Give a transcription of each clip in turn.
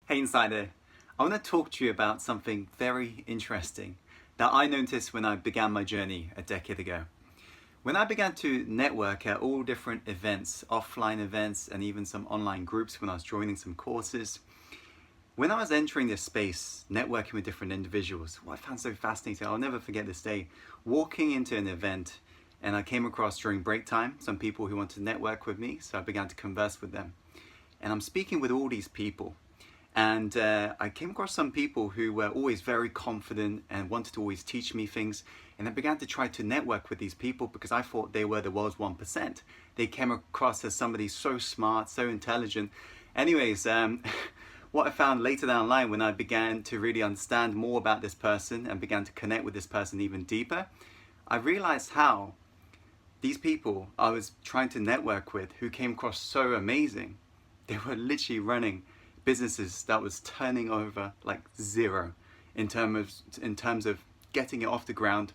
Hey Insider, I want to talk to you about something very interesting that I noticed when I began my journey a decade ago. When I began to network at all different events, offline events and even some online groups when I was joining some courses, when I was entering this space, networking with different individuals, what I found so fascinating, I'll never forget this day, walking into an event and I came across during break time some people who wanted to network with me, so I began to converse with them. And I'm speaking with all these people. And I came across some people who were always very confident and wanted to always teach me things. And I began to try to network with these people because I thought they were the world's 1%. They came across as somebody so smart, so intelligent. Anyways, what I found later down the line when I began to really understand more about this person and began to connect with this person even deeper, I realized how these people I was trying to network with who came across so amazing, they were literally running businesses that was turning over like zero in terms of getting it off the ground.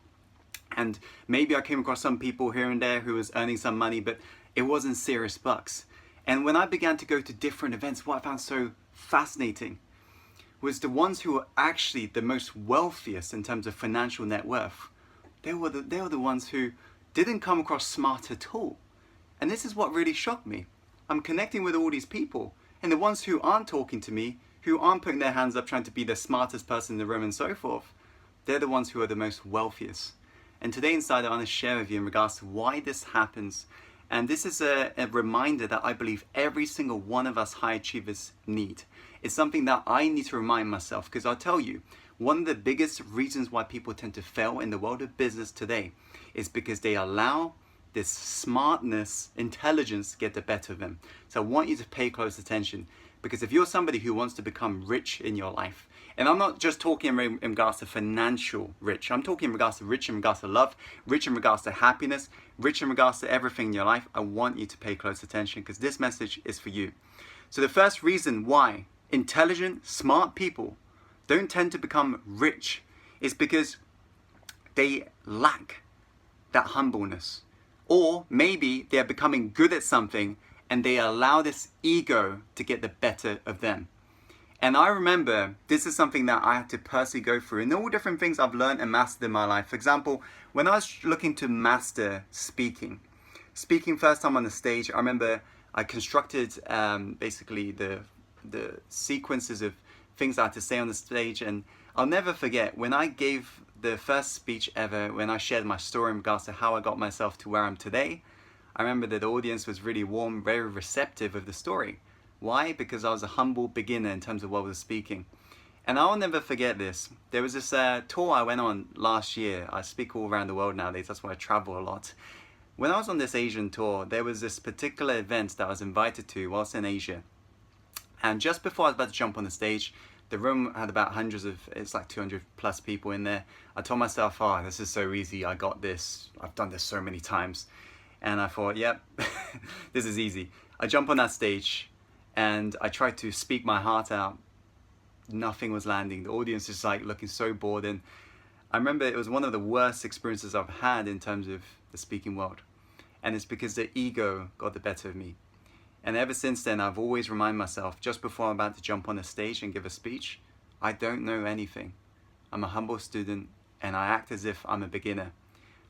And maybe I came across some people here and there who was earning some money, but it wasn't serious bucks. And when I began to go to different events, what I found so fascinating was the ones who were actually the most wealthiest in terms of financial net worth. They were the ones who didn't come across smart at all. And this is what really shocked me. I'm connecting with all these people, and the ones who aren't talking to me, who aren't putting their hands up trying to be the smartest person in the room and so forth, they're the ones who are the most wealthiest. And today inside I want to share with you in regards to why this happens. And this is a reminder that I believe every single one of us high achievers need. It's something that I need to remind myself, because I'll tell you, one of the biggest reasons why people tend to fail in the world of business today is because they allow this smartness, intelligence get the better of them. So I want you to pay close attention, because if you're somebody who wants to become rich in your life, and I'm not just talking in regards to financial rich, I'm talking in regards to rich in regards to love, rich in regards to happiness, rich in regards to everything in your life, I want you to pay close attention, because this message is for you. So the first reason why intelligent, smart people don't tend to become rich is because they lack that humbleness. Or maybe they're becoming good at something and they allow this ego to get the better of them. And I remember this is something that I had to personally go through in all different things I've learned and mastered in my life. For example, when I was looking to master speaking first time on the stage, I remember I constructed basically the sequences of things I had to say on the stage. And I'll never forget when I gave the first speech ever, when I shared my story in regards to how I got myself to where I'm today, I remember that the audience was really warm, very receptive of the story. Why? Because I was a humble beginner in terms of what I was speaking. And I'll never forget this. There was this tour I went on last year. I speak all around the world nowadays, that's why I travel a lot. When I was on this Asian tour, there was this particular event that I was invited to whilst in Asia. And just before I was about to jump on the stage, the room had about it's like 200 plus people in there. I told myself, oh, this is so easy, I got this. I've done this so many times. And I thought, yep, this is easy. I jump on that stage and I tried to speak my heart out. Nothing was landing. The audience is like looking so bored. And I remember it was one of the worst experiences I've had in terms of the speaking world. And it's because the ego got the better of me. And ever since then, I've always reminded myself, just before I'm about to jump on a stage and give a speech, I don't know anything. I'm a humble student and I act as if I'm a beginner.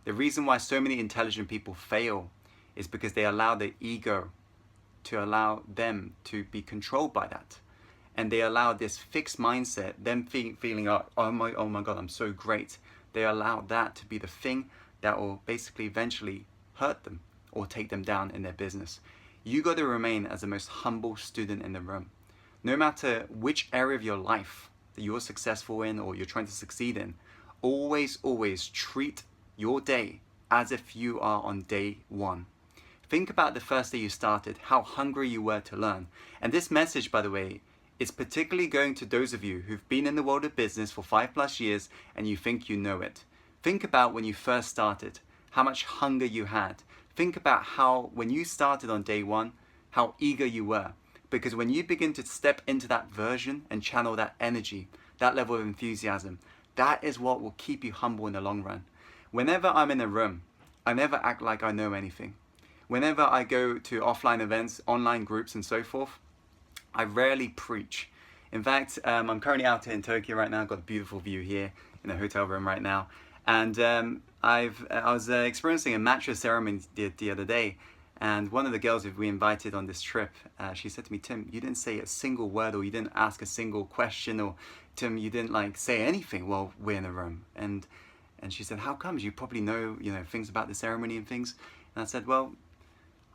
The reason why so many intelligent people fail is because they allow their ego to allow them to be controlled by that. And they allow this fixed mindset, them feeling, oh my God, I'm so great. They allow that to be the thing that will basically eventually hurt them or take them down in their business. You got to remain as the most humble student in the room. No matter which area of your life that you're successful in or you're trying to succeed in, always treat your day as if you are on day one. Think about the first day you started, how hungry you were to learn. And this message, by the way, is particularly going to those of you who've been in the world of business for 5+ years and you think you know it. Think about when you first started, how much hunger you had. Think about how, when you started on day one, how eager you were. Because when you begin to step into that version and channel that energy, that level of enthusiasm, that is what will keep you humble in the long run. Whenever I'm in a room, I never act like I know anything. Whenever I go to offline events, online groups and so forth, I rarely preach. In fact, I'm currently out here in Tokyo right now. I've got a beautiful view here in a hotel room right now. And I was experiencing a matcha ceremony the other day. And one of the girls who we invited on this trip, she said to me, Tim, you didn't say a single word, or you didn't ask a single question, or Tim, you didn't like say anything while we're in a room. And she said, how comes? You probably know, things about the ceremony and things. And I said, well,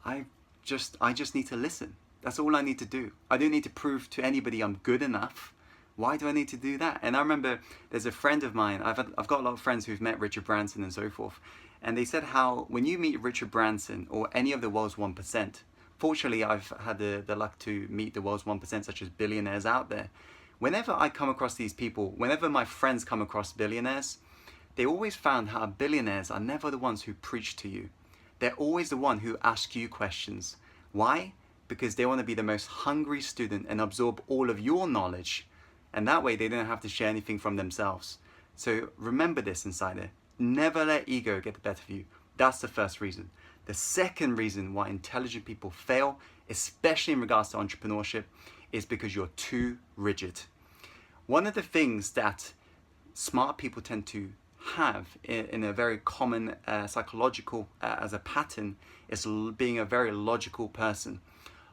I just need to listen. That's all I need to do. I don't need to prove to anybody I'm good enough. Why do I need to do that? And I remember there's a friend of mine, I've got a lot of friends who've met Richard Branson and so forth. And they said how when you meet Richard Branson or any of the world's 1%, fortunately I've had the luck to meet the world's 1%, such as billionaires out there. Whenever I come across these people, whenever my friends come across billionaires, they always found how billionaires are never the ones who preach to you. They're always the one who ask you questions. Why? Because they want to be the most hungry student and absorb all of your knowledge. And that way they don't have to share anything from themselves. So remember this, insider. Never let ego get the better of you. That's the first reason. The second reason why intelligent people fail, especially in regards to entrepreneurship, is because you're too rigid. One of the things that smart people tend to have in a very common psychological as a pattern is being a very logical person.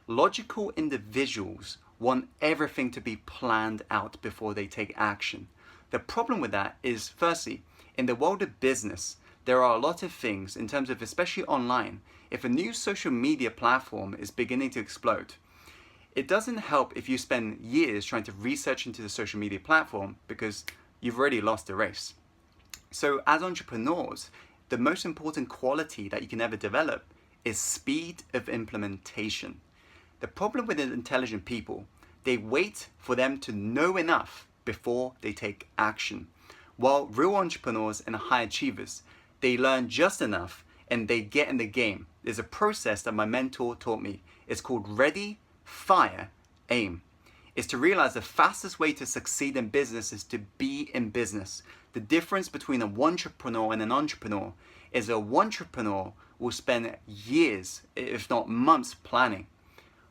Logical individuals want everything to be planned out before they take action. The problem with that is, firstly, in the world of business, there are a lot of things in terms of, especially online, if a new social media platform is beginning to explode, it doesn't help if you spend years trying to research into the social media platform because you've already lost the race. So as entrepreneurs, the most important quality that you can ever develop is speed of implementation. The problem with intelligent people, they wait for them to know enough before they take action. While real entrepreneurs and high achievers, they learn just enough and they get in the game. There's a process that my mentor taught me. It's called ready, fire, aim. It's to realize the fastest way to succeed in business is to be in business. The difference between a wantrepreneur and an entrepreneur is a wantrepreneur will spend years, if not months, planning.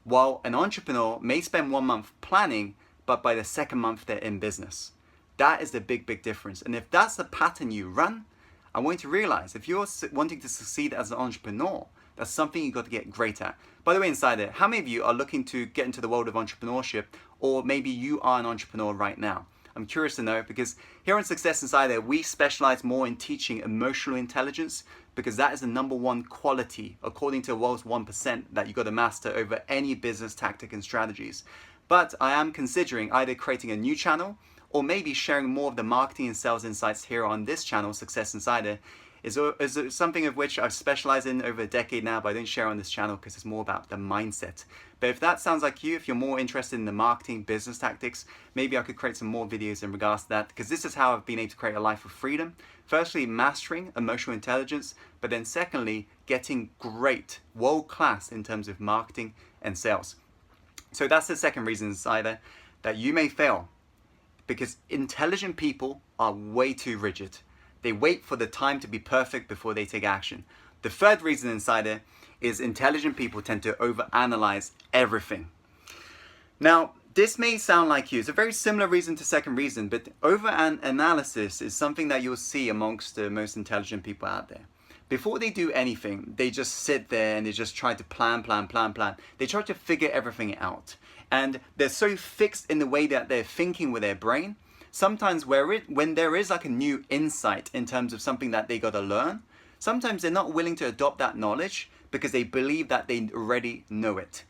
While an entrepreneur may spend 1 month planning, but by the second month they're in business. That is the big, big difference. And if that's the pattern you run, I want you to realize if you're wanting to succeed as an entrepreneur, that's something you've got to get great at. By the way, Insider, how many of you are looking to get into the world of entrepreneurship, or maybe you are an entrepreneur right now? I'm curious to know, because here on Success Insider, we specialize more in teaching emotional intelligence, because that is the #1 quality, according to the world's 1%, that you've got to master over any business tactic and strategies. But I am considering either creating a new channel or maybe sharing more of the marketing and sales insights here on this channel, Success Insider, is something of which I've specialized in over a decade now, but I don't share on this channel because it's more about the mindset. But if that sounds like you, if you're more interested in the marketing, business tactics, maybe I could create some more videos in regards to that, because this is how I've been able to create a life of freedom. Firstly, mastering emotional intelligence, but then secondly, getting great, world-class in terms of marketing and sales. So that's the second reason, Insider, that you may fail. Because intelligent people are way too rigid. They wait for the time to be perfect before they take action. The third reason, Insider, is intelligent people tend to overanalyze everything. Now, this may sound like you. It's a very similar reason to second reason, but overanalysis is something that you'll see amongst the most intelligent people out there. Before they do anything, they just sit there and they just try to plan. They try to figure everything out. And they're so fixed in the way that they're thinking with their brain. Sometimes when there is like a new insight in terms of something that they got to learn, sometimes they're not willing to adopt that knowledge because they believe that they already know it.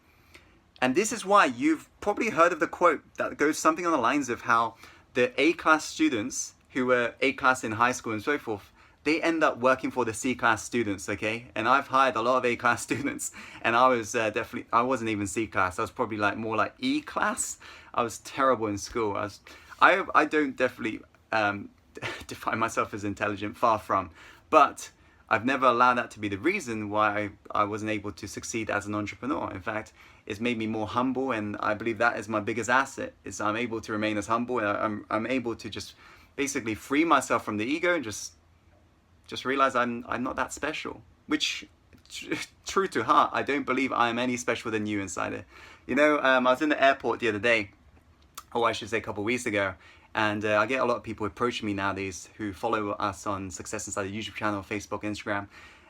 And this is why you've probably heard of the quote that goes something on the lines of how the A-class students who were A-class in high school and so forth, they end up working for the C-class students, okay? And I've hired a lot of A-class students, and I was I wasn't even C-class. I was probably more like E-class. I was terrible in school. I don't definitely define myself as intelligent, far from. But I've never allowed that to be the reason why I wasn't able to succeed as an entrepreneur. In fact, it's made me more humble, and I believe that is my biggest asset, is I'm able to remain as humble, and I'm able to just basically free myself from the ego and just realize I'm not that special, which, true to heart, I don't believe I am any special than you, Insider. You know, I was in the airport the other day. or I should say a couple of weeks ago. And I get a lot of people approaching me nowadays who follow us on Success Insider YouTube channel, Facebook, Instagram.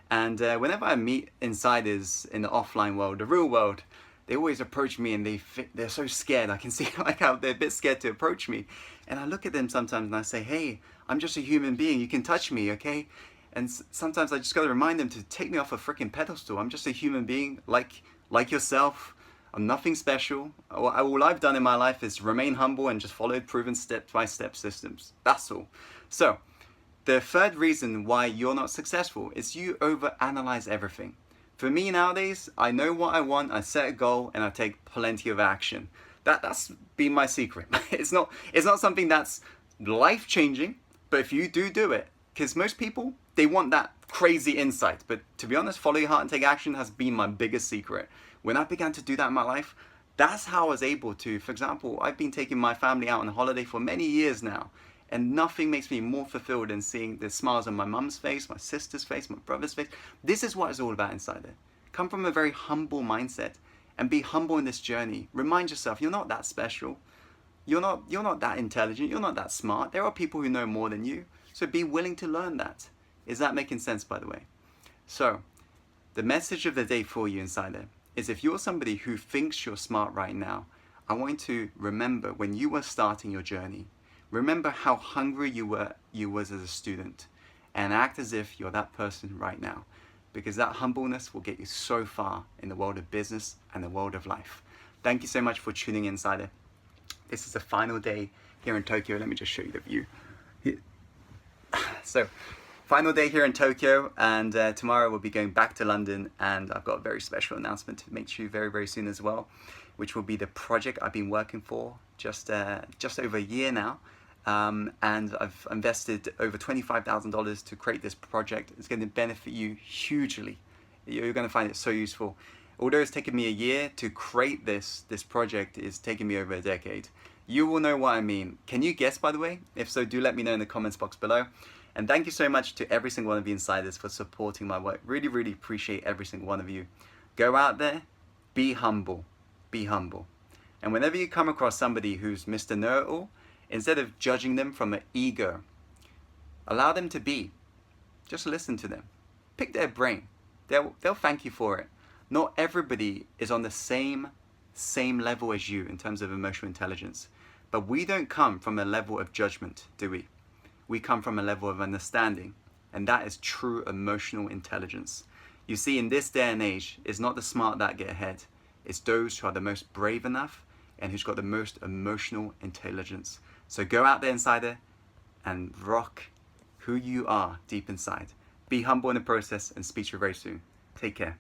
And whenever I meet insiders in the offline world, the real world, they always approach me and they're so scared. I can see like how they're a bit scared to approach me. And I look at them sometimes and I say, hey, I'm just a human being. You can touch me, okay? And sometimes I just got to remind them to take me off a freaking pedestal. I'm just a human being like yourself. I'm nothing special. All I've done in my life is remain humble and just followed proven step-by-step systems. That's all. So the third reason why you're not successful is you overanalyze everything. For me nowadays, I know what I want, I set a goal, and I take plenty of action. That's been my secret. It's not something that's life-changing, but if you do it, because most people, they want that crazy insight. But to be honest, follow your heart and take action has been my biggest secret. When I began to do that in my life, that's how I was able to, for example, I've been taking my family out on a holiday for many years now, and nothing makes me more fulfilled than seeing the smiles on my mum's face, my sister's face, my brother's face. This is what it's all about inside there. Come from a very humble mindset and be humble in this journey. Remind yourself, you're not that special. You're not that intelligent. You're not that smart. There are people who know more than you. So be willing to learn that. Is that making sense, by the way? So the message of the day for you, Insider, is if you're somebody who thinks you're smart right now, I want you to remember when you were starting your journey, remember how hungry you was as a student, and act as if you're that person right now, because that humbleness will get you so far in the world of business and the world of life. Thank you so much for tuning in, Insider. This is the final day here in Tokyo. Let me just show you the view. So, final day here in Tokyo, and tomorrow we'll be going back to London, and I've got a very special announcement to make to you very, very soon as well, which will be the project I've been working for just over a year now. And I've invested over $25,000 to create this project. It's going to benefit you hugely. You're going to find it so useful. Although it's taken me a year to create this project, it's taken me over a decade. You will know what I mean. Can you guess, by the way? If so, do let me know in the comments box below. And thank you so much to every single one of you insiders for supporting my work. Really, really appreciate every single one of you. Go out there, be humble, be humble. And whenever you come across somebody who's Mr. Know-it-all, instead of judging them from an ego, allow them to be. Just listen to them. Pick their brain. They'll thank you for it. Not everybody is on the same level as you in terms of emotional intelligence. But we don't come from a level of judgment, do we? We come from a level of understanding, and that is true emotional intelligence. You see, in this day and age, it's not the smart that get ahead. It's those who are the most brave enough and who's got the most emotional intelligence. So go out there, Insider, and rock who you are deep inside. Be humble in the process, and speak to you very soon. Take care.